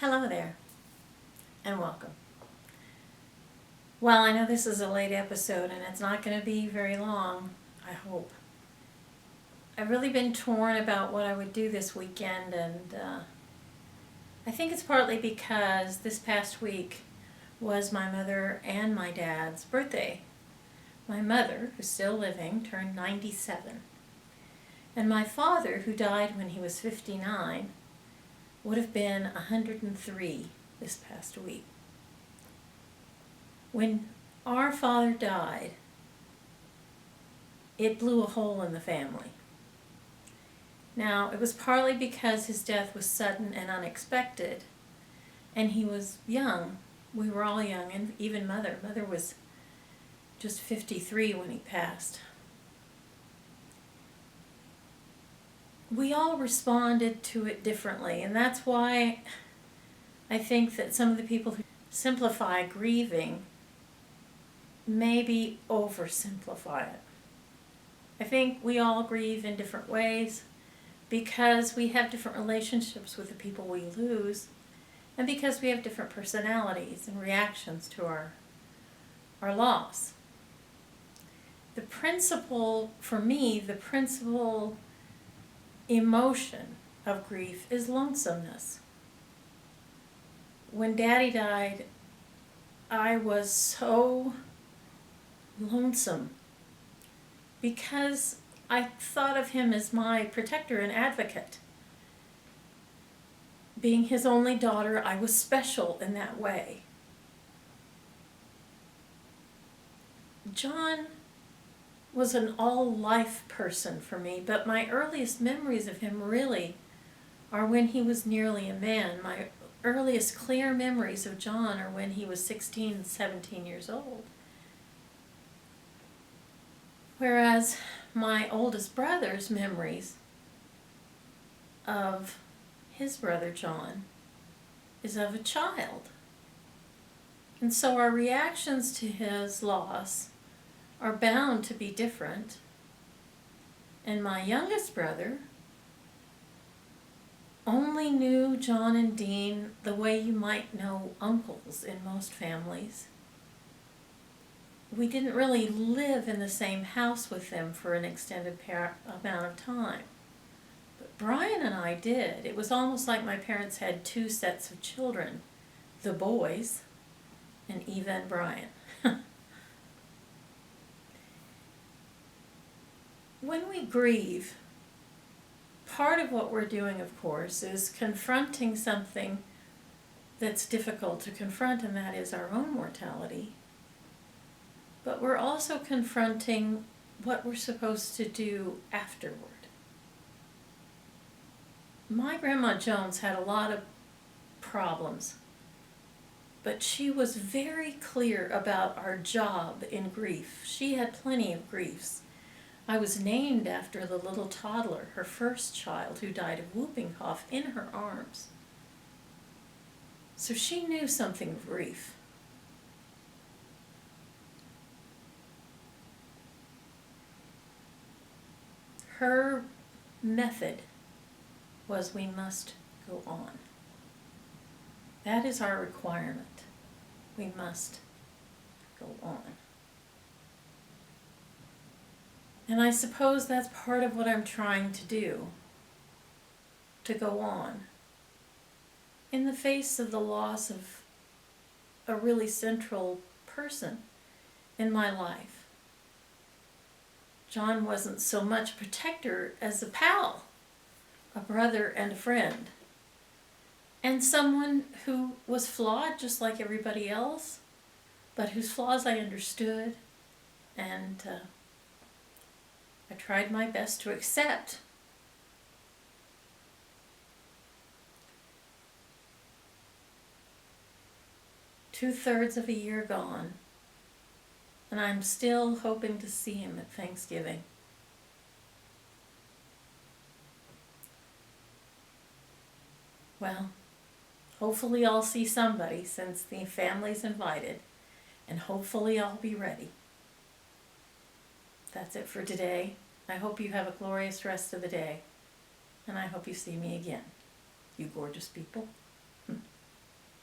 Hello there, and welcome. Well, I know this is a late episode, and it's not going to be very long, I hope. I've really been torn about what I would do this weekend, and I think it's partly because this past week was my mother and my dad's birthday. My mother, who's still living, turned 97, and my father, who died when he was 59, would have been 103 this past week. When our father died, it blew a hole in the family. Now, it was partly because his death was sudden and unexpected, and he was young. We were all young, and even Mother. Mother was just 53 when he passed. We all responded to it differently, and that's why I think that some of the people who simplify grieving maybe oversimplify it. I think we all grieve in different ways because we have different relationships with the people we lose, and because we have different personalities and reactions to our loss. The principal emotion of grief is lonesomeness. When Daddy died, I was so lonesome because I thought of him as my protector and advocate. Being his only daughter, I was special in that way. John was an all-life person for me, but my earliest memories of him really are when he was nearly a man. My earliest clear memories of John are when he was 16 and 17 years old. Whereas my oldest brother's memories of his brother John is of a child. And so our reactions to his loss are bound to be different. And my youngest brother only knew John and Dean the way you might know uncles in most families. We didn't really live in the same house with them for an extended amount of time. But Brian and I did. It was almost like my parents had two sets of children, the boys and Eva and Brian. When we grieve, part of what we're doing, of course, is confronting something that's difficult to confront, and that is our own mortality. But we're also confronting what we're supposed to do afterward. My Grandma Jones had a lot of problems, but she was very clear about our job in grief. She had plenty of griefs. I was named after the little toddler, her first child, who died of whooping cough in her arms. So she knew something of grief. Her method was we must go on. That is our requirement. We must go on. And I suppose that's part of what I'm trying to do, to go on. In the face of the loss of a really central person in my life. John wasn't so much a protector as a pal, a brother and a friend, and someone who was flawed just like everybody else, but whose flaws I understood, and I tried my best to accept. Two-thirds of a year gone, and I'm still hoping to see him at Thanksgiving. Well, hopefully I'll see somebody since the family's invited, and hopefully I'll be ready. That's it for today. I hope you have a glorious rest of the day, and I hope you see me again, you gorgeous people.